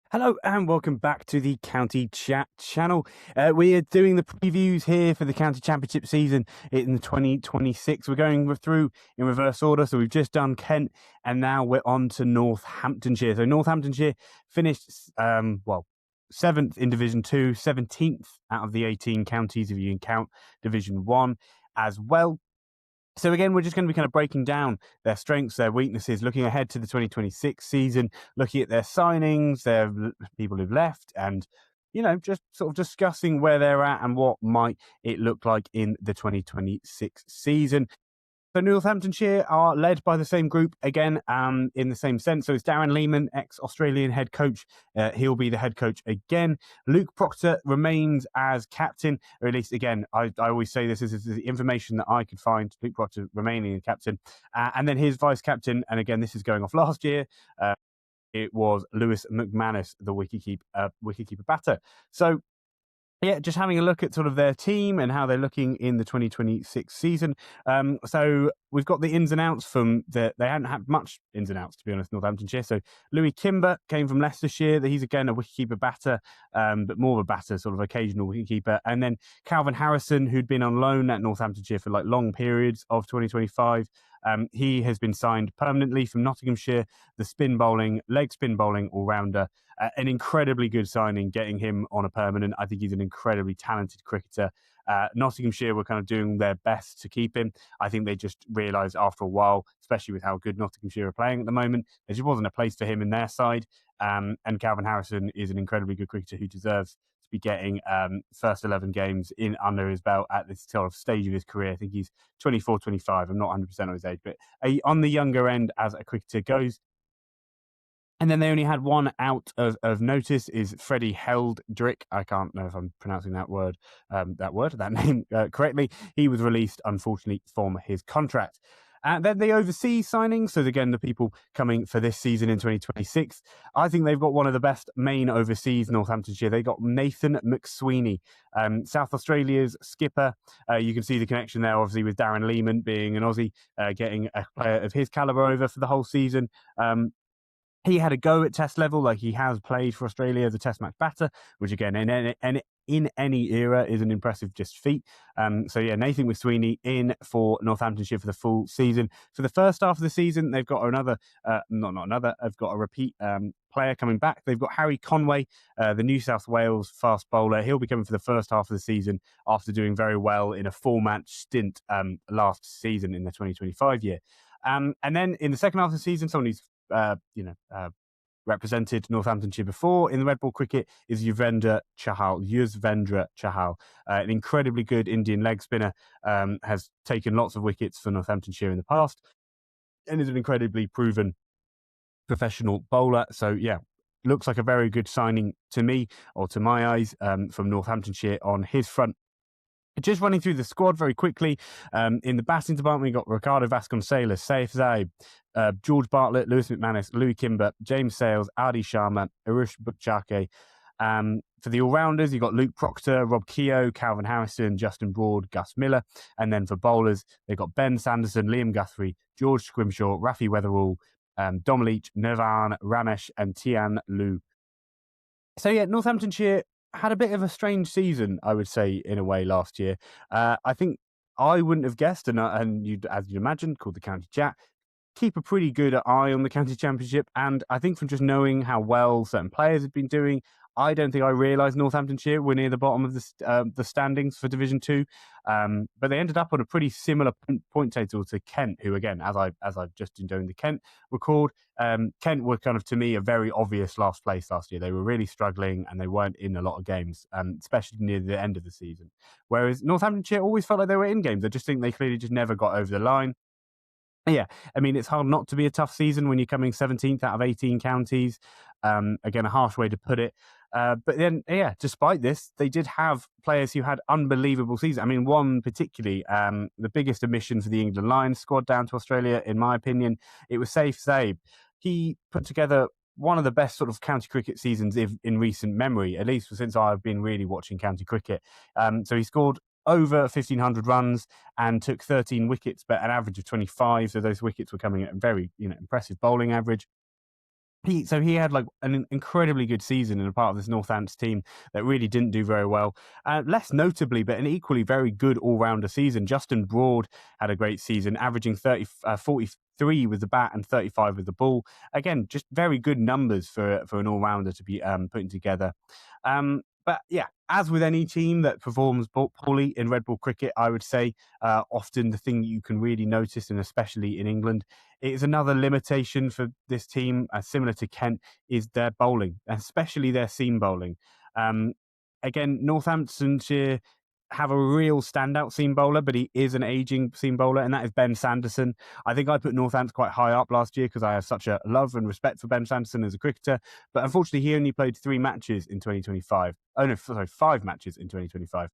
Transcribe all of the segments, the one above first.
Hello and welcome back to the County Chat channel. We are doing the previews here for the County Championship season in 2026. We're going through in reverse order. So we've just done Kent and now we're on to Northamptonshire. So Northamptonshire finished, 7th in Division 2, 17th out of the 18 counties if you can count Division 1 as well. So again, we're just going to be kind of breaking down their strengths, their weaknesses, looking ahead to the 2026 season, looking at their signings, their people who've left, and just sort of discussing where they're at and what might it look like in the 2026 season. So Northamptonshire are led by the same group again, in the same sense. So it's Darren Lehman, ex-Australian head coach. He'll be the head coach again. Luke Proctor remains as captain, or at least, again, I always say this is the information that I could find. Luke Proctor remaining the captain. And then his vice captain, and again, this is going off last year, it was Lewis McManus, the wicketkeeper batter. So yeah, just having a look at sort of their team and how they're looking in the 2026 season. So we've got the ins and outs from they hadn't had much ins and outs, to be honest, Northamptonshire. So Louis Kimber came from Leicestershire. He's again a wicketkeeper batter, but more of a batter, sort of occasional wicketkeeper. And then Calvin Harrison, who'd been on loan at Northamptonshire for like long periods of 2025. He has been signed permanently from Nottinghamshire, the leg spin bowling all-rounder. An incredibly good signing, getting him on a permanent. I think he's an incredibly talented cricketer. Nottinghamshire were kind of doing their best to keep him. I think they just realised after a while, especially with how good Nottinghamshire are playing at the moment, there just wasn't a place for him in their side. And Calvin Harrison is an incredibly good cricketer who deserves to be getting first 11 games in under his belt at this sort of stage of his career. I think he's 24, 25. I'm not 100% on his age, but on the younger end as a cricketer goes. And then they only had one out of notice is Freddie Heldrick. I can't know if I'm pronouncing that name correctly. He was released, unfortunately, from his contract. And then the overseas signings. So again, the people coming for this season in 2026. I think they've got one of the best main overseas Northamptonshire. They got Nathan McSweeney, South Australia's skipper. You can see the connection there, obviously, with Darren Lehman being an Aussie, getting a player of his caliber over for the whole season. He had a go at test level, like he has played for Australia as a test match batter, which again, in any era is an impressive just feat. So yeah, Nathan McSweeney in for Northamptonshire for the full season. For the first half of the season, they've got I've got a repeat player coming back. They've got Harry Conway, the New South Wales fast bowler. He'll be coming for the first half of the season after doing very well in a 4-match stint last season in the 2025 year. And then in the second half of the season, someone who's represented Northamptonshire before in the red ball cricket is Yuzvendra Chahal, an incredibly good Indian leg spinner, has taken lots of wickets for Northamptonshire in the past and is an incredibly proven professional bowler. So yeah, looks like a very good signing to me, or to my eyes, from Northamptonshire on his front. Just running through the squad very quickly. In the batting department, we got Ricardo Vasconcelos, Saif Zaid, George Bartlett, Lewis McManus, Louis Kimber, James Sales, Adi Sharma, Arush Bukchake. For the all-rounders, you've got Luke Proctor, Rob Keogh, Calvin Harrison, Justin Broad, Gus Miller. And then for bowlers, they've got Ben Sanderson, Liam Guthrie, George Scrimshaw, Rafi Weatherall, Dom Leach, Nirvan Ramesh, and Tian Lu. So yeah, Northamptonshire had a bit of a strange season, I would say, in a way, last year. I think I wouldn't have guessed, and you'd, as you'd imagine, called the County Chat, keep a pretty good eye on the County Championship. And I think from just knowing how well certain players have been doing, I don't think I realised Northamptonshire were near the bottom of the standings for Division 2. But they ended up on a pretty similar point total to Kent, who, again, as I've just been doing the Kent record, Kent were kind of, to me, a very obvious last place last year. They were really struggling and they weren't in a lot of games, especially near the end of the season. Whereas Northamptonshire always felt like they were in games. I just think they clearly just never got over the line. Yeah, I mean, it's hard not to be a tough season when you're coming 17th out of 18 counties. Again, a harsh way to put it. But then, yeah, despite this, they did have players who had unbelievable seasons. I mean, one particularly, the biggest omission for the England Lions squad down to Australia, in my opinion, it was Saif Zaid. He put together one of the best sort of county cricket seasons in recent memory, at least since I've been really watching county cricket. So he scored over 1,500 runs and took 13 wickets, but an average of 25. So those wickets were coming at a very impressive bowling average. he had like an incredibly good season in a part of this Northants team that really didn't do very well. Less notably, but an equally very good all-rounder season. Justin Broad had a great season, averaging 43 with the bat and 35 with the ball. Again, just very good numbers for an all-rounder to be putting together. But yeah, as with any team that performs poorly in red ball cricket, I would say often the thing you can really notice, and especially in England, it is another limitation for this team, similar to Kent, is their bowling, especially their seam bowling. Again, Northamptonshire have a real standout seam bowler, but he is an aging seam bowler, and that is Ben Sanderson. I think I put Northants quite high up last year because I have such a love and respect for Ben Sanderson as a cricketer. But unfortunately, he only played 3 matches in 2025. Oh no, sorry, 5 matches in 2025.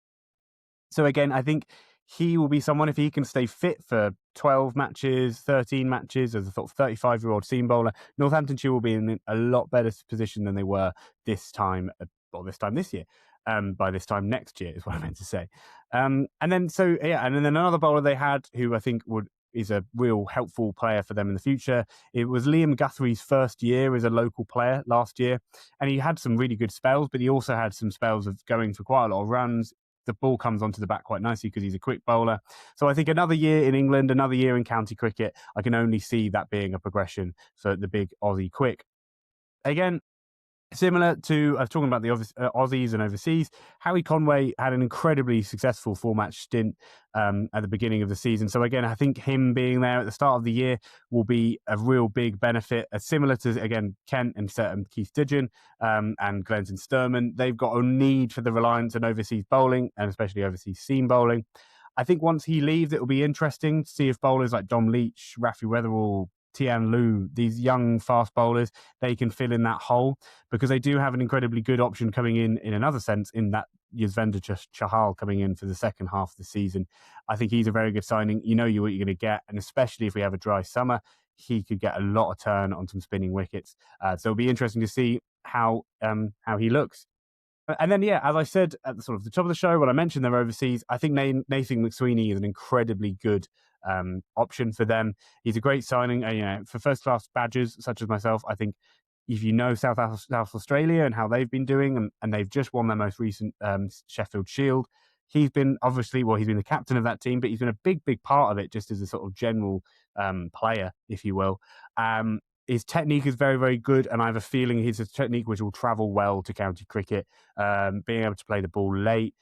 So again, I think he will be someone, if he can stay fit for 12 matches, 13 matches as a sort of 35-year-old seam bowler, Northamptonshire will be in a lot better position than they were this time this year. By this time next year is what I meant to say. And then another bowler they had who I think is a real helpful player for them in the future. It was Liam Guthrie's first year as a local player last year, and he had some really good spells, but he also had some spells of going for quite a lot of runs. The ball comes onto the bat quite nicely because he's a quick bowler. So I think another year in England, another year in county cricket, I can only see that being a progression for the big Aussie quick. Again, similar to talking about the Aussies and overseas, Harry Conway had an incredibly successful 4-match stint at the beginning of the season. So again, I think him being there at the start of the year will be a real big benefit. Similar to, again, Kent and Keith Dudgeon and Glenton Sturman, they've got a need for the reliance on overseas bowling, and especially overseas seam bowling. I think once he leaves, it will be interesting to see if bowlers like Dom Leach, Rafi Weatherall, Tian Lu, these young fast bowlers, they can fill in that hole, because they do have an incredibly good option coming in another sense, in that Yuzvendra Chahal coming in for the second half of the season. I think he's a very good signing. You know what you're going to get, and especially if we have a dry summer, he could get a lot of turn on some spinning wickets. So it'll be interesting to see how he looks. And then, yeah, as I said at the sort of the top of the show, when I mentioned they're overseas, I think Nathan McSweeney is an incredibly good option for them. He's a great signing. For first-class badgers such as myself, I think if you know South Australia and how they've been doing, and they've just won their most recent Sheffield Shield, he's been the captain of that team, but he's been a big part of it just as a sort of general player, if you will. His technique is very, very good, and I have a feeling his technique which will travel well to county cricket, being able to play the ball late,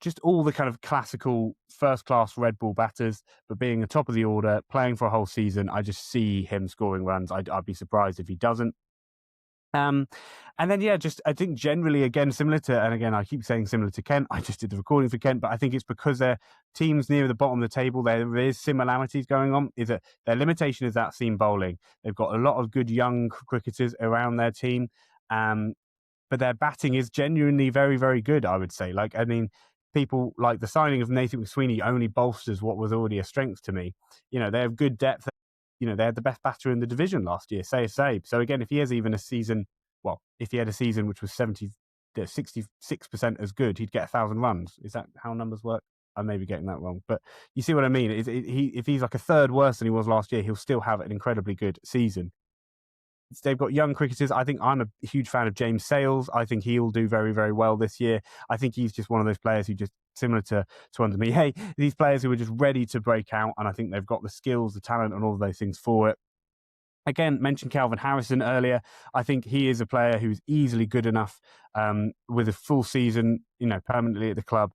just all the kind of classical first-class red ball batters, but being the top of the order, playing for a whole season, I just see him scoring runs. I'd be surprised if he doesn't. And then, I think generally, again, similar to, and again, I keep saying similar to Kent, I just did the recording for Kent, but I think it's because they're teams near the bottom of the table, there is similarities going on, is that their limitation is that seam bowling. They've got a lot of good young cricketers around their team, but their batting is genuinely very, very good, I would say. People like the signing of Nathan McSweeney only bolsters what was already a strength to me. They have good depth. They had the best batter in the division last year, Saib. So again, if he has even a season, if he had a season which was 66% as good, he'd get 1,000 runs. Is that how numbers work? I may be getting that wrong, but you see what I mean. If he's like a third worse than he was last year, he'll still have an incredibly good season. They've got young cricketers. I think I'm a huge fan of James Sales. I think he'll do very, very well this year. I think he's just one of those players who just similar to under me. Hey, these players who are just ready to break out, and I think they've got the skills, the talent, and all of those things for it. Again, mentioned Calvin Harrison earlier. I think he is a player who's easily good enough with a full season, permanently at the club.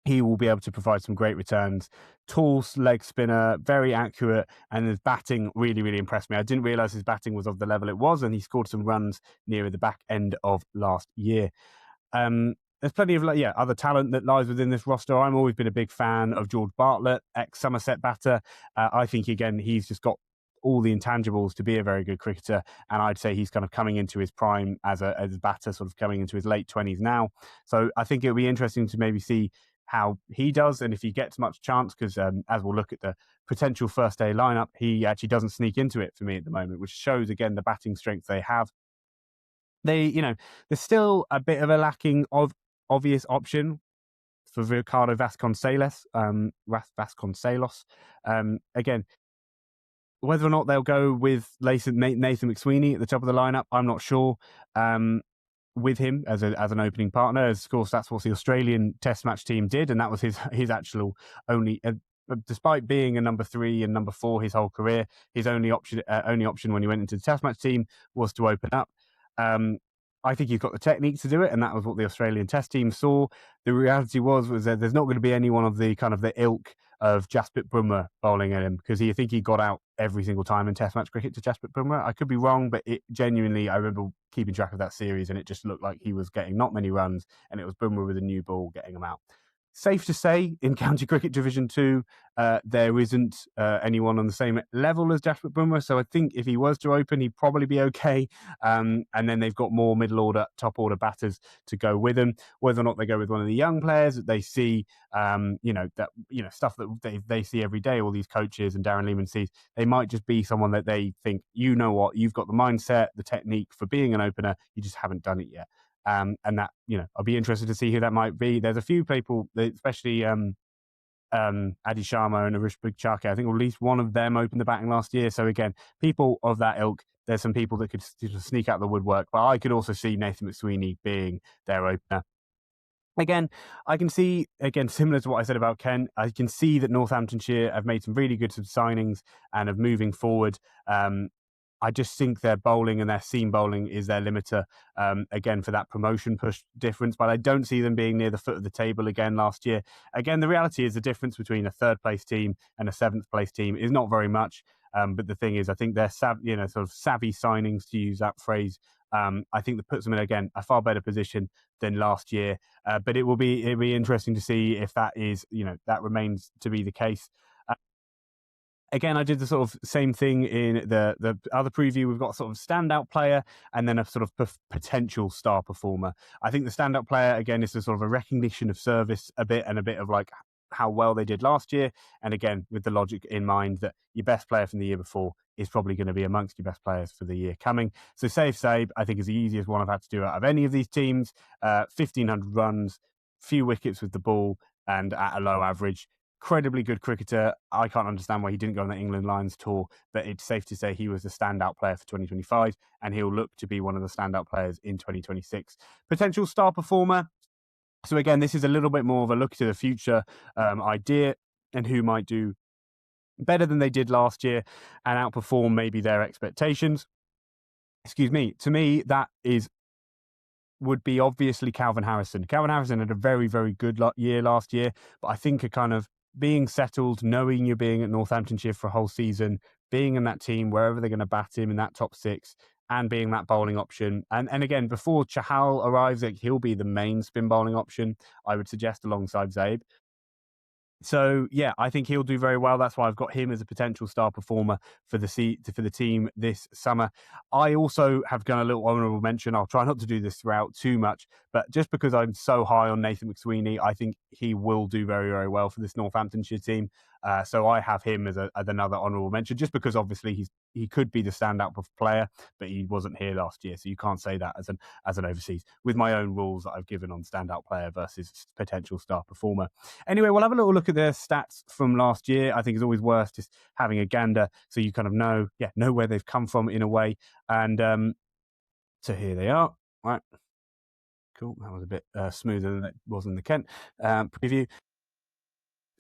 He will be able to provide some great returns. Tall leg spinner, very accurate, and his batting really, really impressed me. I didn't realise his batting was of the level it was, and he scored some runs near the back end of last year. There's plenty of other talent that lies within this roster. I've always been a big fan of George Bartlett, ex-Somerset batter. I think, again, he's just got all the intangibles to be a very good cricketer, and I'd say he's kind of coming into his prime as a batter, sort of coming into his late 20s now. So I think it'll be interesting to maybe see how he does and if he gets much chance, because as we'll look at the potential first day lineup, he actually doesn't sneak into it for me at the moment, which shows again the batting strength they have. There's still a bit of a lacking of obvious option for Ricardo Vasconcelos. Again, Whether or not they'll go with Nathan McSweeney at the top of the lineup, I'm not sure. With him as an opening partner, as of course that's what the Australian Test match team did, and that was his actual only. Despite being a number 3 and number 4 his whole career, his only option when he went into the Test match team was to open up. I think he's got the technique to do it, and that was what the Australian Test team saw. The reality was that there's not going to be anyone of the kind of the ilk of Jasprit Bumrah bowling at him, because I think he got out every single time in Test match cricket to Jasprit Bumrah. I could be wrong, but it genuinely, I remember keeping track of that series, and it just looked like he was getting not many runs, and it was Bumrah with a new ball getting them out. Safe to say, in County Cricket Division 2, there isn't anyone on the same level as Jasprit Bumrah. So I think if he was to open, he'd probably be okay. And then they've got more middle order, top order batters to go with him. Whether or not they go with one of the young players that they see, stuff that they see every day, all these coaches and Darren Lehman sees, they might just be someone that they think, you know what, you've got the mindset, the technique for being an opener, you just haven't done it yet. And that, I'll be interested to see who that might be. There's a few people, especially Adi Sharma and Arish Bhagchake. I think at least one of them opened the batting last year. So again, people of that ilk, there's some people that could sneak out the woodwork. But I could also see Nathan McSweeney being their opener. Again, I can see, similar to what I said about Kent, I can see that Northamptonshire have made some really good signings and of moving forward. I just think their bowling and their seam bowling is their limiter, again, for that promotion push difference. But I don't see them being near the foot of the table again last year. Again, the reality is the difference between a third place team and a seventh place team is not very much. But the thing is, I think they're sort of savvy signings, to use that phrase. I think that puts them in, again, a far better position than last year. But it'll be interesting to see if that is, that remains to be the case. Again, I did the sort of same thing in the other preview. We've got sort of standout player and then a sort of potential star performer. I think the standout player, again, is a sort of a recognition of service a bit, and a bit of like how well they did last year. And again, with the logic in mind that your best player from the year before is probably going to be amongst your best players for the year coming. So Saib, I think, is the easiest one I've had to do out of any of these teams. 1,500 runs, few wickets with the ball, and at a low average. Incredibly good cricketer. I can't understand why he didn't go on the England Lions tour, but it's safe to say he was a standout player for 2025, and he'll look to be one of the standout players in 2026. Potential star performer. So again, this is a little bit more of a look to the future idea, and who might do better than they did last year and outperform maybe their expectations. Excuse me. To me, that would be obviously Calvin Harrison. Calvin Harrison had a very, very good year last year, but I think a kind of being settled, knowing you're being at Northamptonshire for a whole season, being in that team, wherever they're going to bat him in that top 6, and being that bowling option. And again, before Chahal arrives, he'll be the main spin bowling option, I would suggest, alongside Zabe. So yeah, I think he'll do very well. That's why I've got him as a potential star performer for the team this summer. I also have done a little honourable mention. I'll try not to do this throughout too much, but just because I'm so high on Nathan McSweeney, I think he will do very, very well for this Northamptonshire team. So I have him as another honourable mention, just because obviously he could be the standout player, but he wasn't here last year, so you can't say that as an overseas, with my own rules that I've given on standout player versus potential star performer. Anyway, we'll have a little look at their stats from last year. I think it's always worth just having a gander, so you kind of know where they've come from in a way. And so here they are. Right, cool. That was a bit smoother than it was in the Kent preview.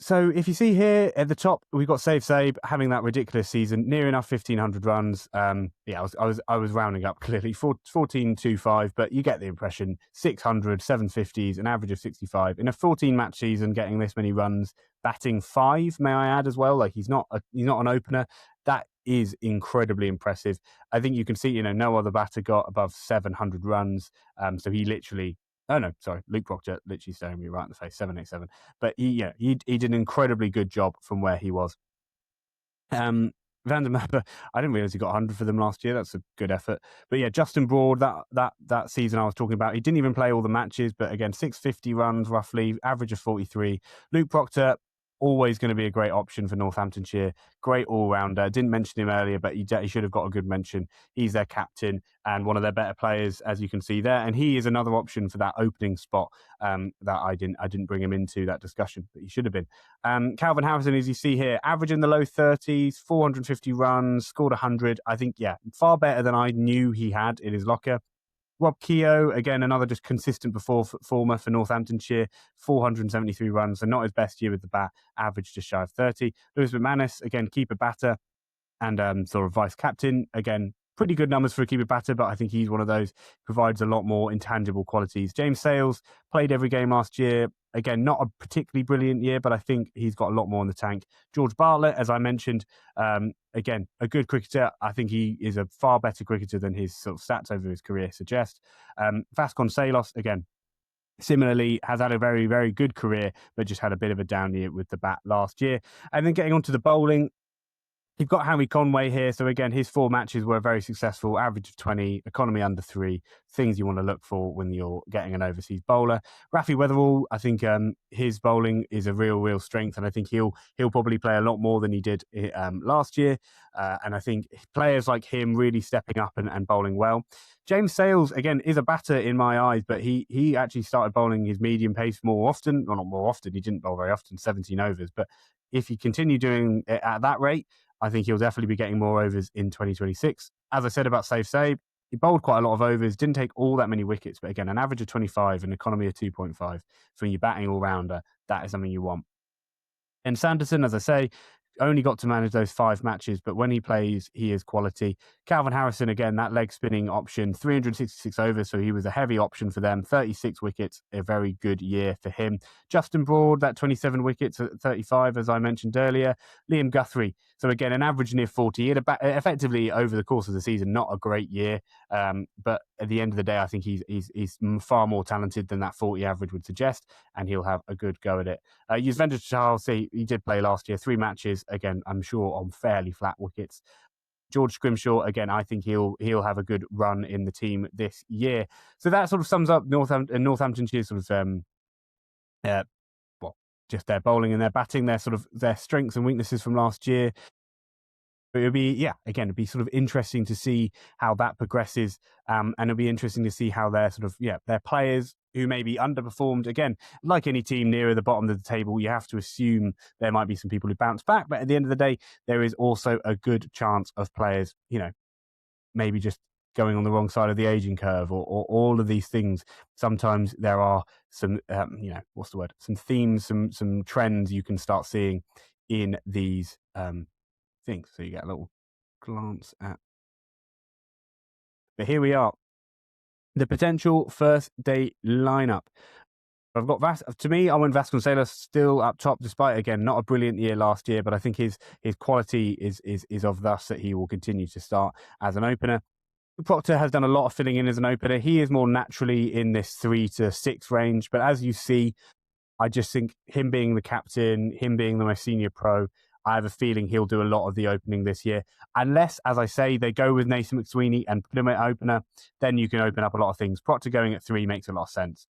So if you see here at the top, we've got Saib having that ridiculous season, near enough 1,500 runs. I was rounding up clearly, 14.25, but you get the impression. 600, 750s, an average of 65 in a 14-match season, getting this many runs, batting 5, may I add as well. Like he's not an opener. That is incredibly impressive. I think you can see, no other batter got above 700 runs. So he literally. Oh no, sorry, Luke Proctor literally staring me right in the face, 787. But he did an incredibly good job from where he was. Van der Merwe, I didn't realise he got 100 for them last year. That's a good effort. But yeah, Justin Broad, that season I was talking about, he didn't even play all the matches, but again, 650 runs roughly, average of 43. Luke Proctor, always going to be a great option for Northamptonshire. Great all-rounder. Didn't mention him earlier, but he should have got a good mention. He's their captain and one of their better players, as you can see there. And he is another option for that opening spot that I didn't bring him into that discussion, but he should have been. Calvin Harrison, as you see here, average in the low 30s, 450 runs, scored 100. I think, yeah, far better than I knew he had in his locker. Rob Keogh, again, another just consistent performer for Northamptonshire, 473 runs, so not his best year with the bat, average just shy of 30. Lewis McManus, again, keeper batter and sort of vice captain. Again, pretty good numbers for a keeper batter, but I think he's one of those, provides a lot more intangible qualities. James Sales played every game last year. Again, not a particularly brilliant year, but I think he's got a lot more in the tank. George Bartlett, as I mentioned, again, a good cricketer. I think he is a far better cricketer than his sort of stats over his career suggest. Vasconcelos, again, similarly, has had a very, very good career, but just had a bit of a down year with the bat last year. And then getting onto the bowling, you've got Harry Conway here. So again, his 4 matches were very successful, average of 20, economy under 3, things you want to look for when you're getting an overseas bowler. Rafi Weatherall, I think his bowling is a real strength, and I think he'll probably play a lot more than he did last year. And I think players like him really stepping up and bowling well. James Sales, again, is a batter in my eyes, but he actually started bowling his medium pace more often. Well, not more often, he didn't bowl very often, 17 overs. But if he continue doing it at that rate, I think he'll definitely be getting more overs in 2026. As I said about Save, he bowled quite a lot of overs, didn't take all that many wickets, but again, an average of 25, an economy of 2.5. So when you're batting all-rounder, that is something you want. And Sanderson, as I say, only got to manage those 5 matches, but when he plays, he is quality. Calvin Harrison, again, that leg spinning option, 366 overs, so he was a heavy option for them. 36 wickets, a very good year for him. Justin Broad, that 27 wickets at 35, as I mentioned earlier. Liam Guthrie, so again, an average near 40. He had effectively, over the course of the season, not a great year, but at the end of the day, I think he's far more talented than that 40 average would suggest, and he'll have a good go at it. Yuzvendra Chahal, he did play last year, 3 matches, again, I'm sure on fairly flat wickets. George Scrimshaw, again, I think he'll have a good run in the team this year. So that sort of sums up Northamptonshire sort of just their bowling and their batting, their strengths and weaknesses from last year. But it'd be sort of interesting to see how that progresses, and it'll be interesting to see how their their players who maybe underperformed. Again, like any team nearer the bottom of the table, you have to assume there might be some people who bounce back. But at the end of the day, there is also a good chance of players, maybe just going on the wrong side of the aging curve, or all of these things. Sometimes there are some, some themes, some trends you can start seeing in these things. So you get a little glance at. But here we are, the potential first day lineup. I've got to me, I went Vasconcelos still up top, despite, again, not a brilliant year last year, but I think his quality is of thus that he will continue to start as an opener. Proctor has done a lot of filling in as an opener. He is more naturally in this 3 to 6 range, but as you see, I just think him being the captain, him being the most senior pro, I have a feeling he'll do a lot of the opening this year. Unless, as I say, they go with Nathan McSweeney and put him at opener, then you can open up a lot of things. Proctor going at 3 makes a lot of sense.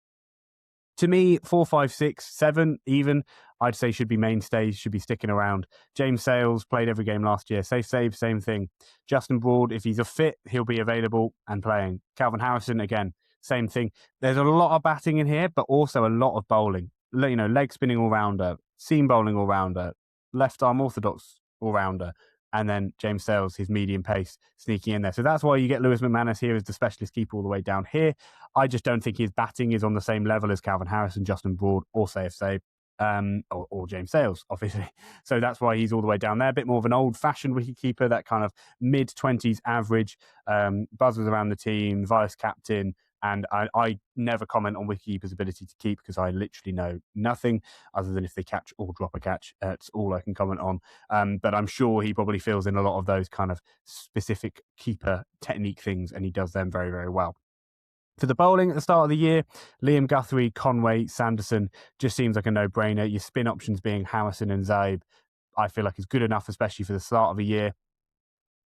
To me, 4, 5, 6, 7 even, I'd say should be mainstays, should be sticking around. James Sales played every game last year. Save, same thing. Justin Broad, if he's a fit, he'll be available and playing. Calvin Harrison, again, same thing. There's a lot of batting in here, but also a lot of bowling. Leg spinning all-rounder, seam bowling all-rounder, left arm orthodox all-rounder, and then James Sales, his medium pace, sneaking in there. So that's why you get Lewis McManus here as the specialist keeper all the way down here. I just don't think his batting is on the same level as Calvin Harrison, Justin Broad, or Save, or James Sales, obviously. So that's why he's all the way down there. A bit more of an old-fashioned wicketkeeper, that kind of mid-20s average, buzzers around the team, vice-captain. And I never comment on wicketkeepers' ability to keep, because I literally know nothing other than if they catch or drop a catch. It's all I can comment on. But I'm sure he probably fills in a lot of those kind of specific keeper technique things, and he does them very, very well. For the bowling at the start of the year, Liam Guthrie, Conway, Sanderson just seems like a no-brainer. Your spin options being Harrison and Zaib, I feel like is good enough, especially for the start of the year.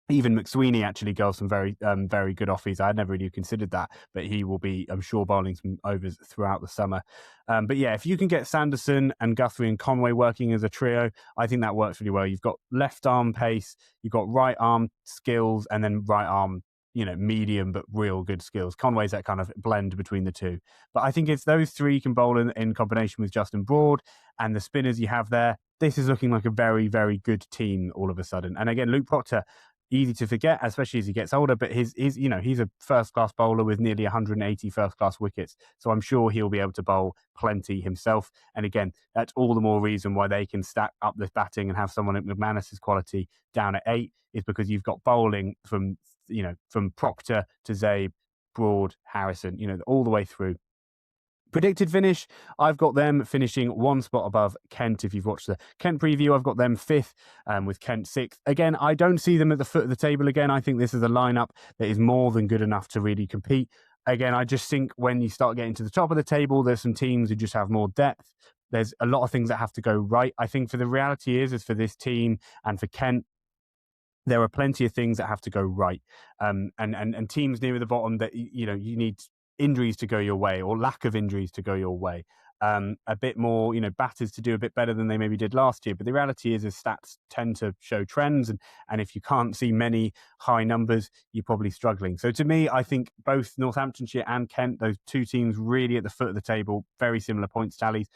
Even McSweeney actually goes some very good offers. I had never really considered that, but he will be, I'm sure, bowling some overs throughout the summer. But yeah, if you can get Sanderson and Guthrie and Conway working as a trio, I think that works really well. You've got left arm pace, you've got right arm skills, and then right arm, medium but real good skills. Conway's that kind of blend between the two. But I think if those three can bowl in combination with Justin Broad and the spinners you have there, this is looking like a very, very good team all of a sudden. And again, Luke Proctor, easy to forget, especially as he gets older, but he's a first-class bowler with nearly 180 first-class wickets. So I'm sure he'll be able to bowl plenty himself. And again, that's all the more reason why they can stack up this batting and have someone at McManus's quality down at 8, is because you've got bowling from Proctor to Zabe, Broad, Harrison, all the way through. Predicted finish, I've got them finishing one spot above Kent. If you've watched the Kent preview, I've got them 5th, with Kent 6th. Again, I don't see them at the foot of the table again. I think this is a lineup that is more than good enough to really compete. Again, I just think when you start getting to the top of the table, there's some teams who just have more depth. There's a lot of things that have to go right. I think for the reality is for this team and for Kent, there are plenty of things that have to go right. And teams near the bottom that, you need injuries to go your way or lack of injuries to go your way. A bit more, batters to do a bit better than they maybe did last year. But the reality is stats tend to show trends. And if you can't see many high numbers, you're probably struggling. So to me, I think both Northamptonshire and Kent, those two teams really at the foot of the table, very similar points tallies.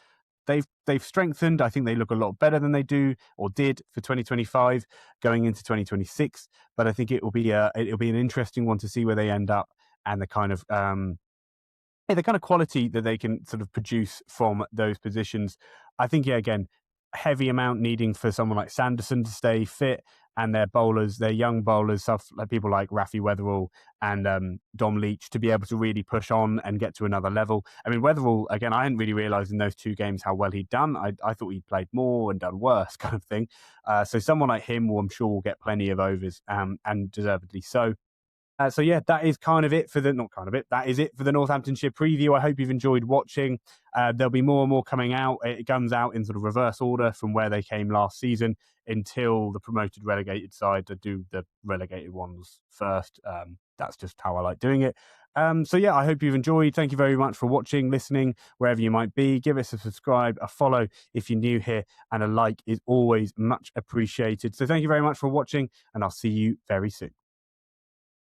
They've strengthened. I think they look a lot better than they do or did for 2025 going into 2026. But I think it'll be an interesting one to see where they end up and the kind of quality that they can sort of produce from those positions. I think, again, heavy amount needing for someone like Sanderson to stay fit, and their bowlers, their young bowlers, stuff like people like Rafi Weatherall and Dom Leach, to be able to really push on and get to another level. I mean, Weatherall, again, I hadn't really realised in those 2 games how well he'd done. I thought he'd played more and done worse, kind of thing. So someone like him, I'm sure, will get plenty of overs, and deservedly so. So yeah, that is that is it for the Northamptonshire preview. I hope you've enjoyed watching. There'll be more and more coming out. It comes out in sort of reverse order from where they came last season until the promoted relegated side to do the relegated ones first. That's just how I like doing it. So yeah, I hope you've enjoyed. Thank you very much for watching, listening, wherever you might be. Give us a subscribe, a follow if you're new here, and a like is always much appreciated. So thank you very much for watching, and I'll see you very soon.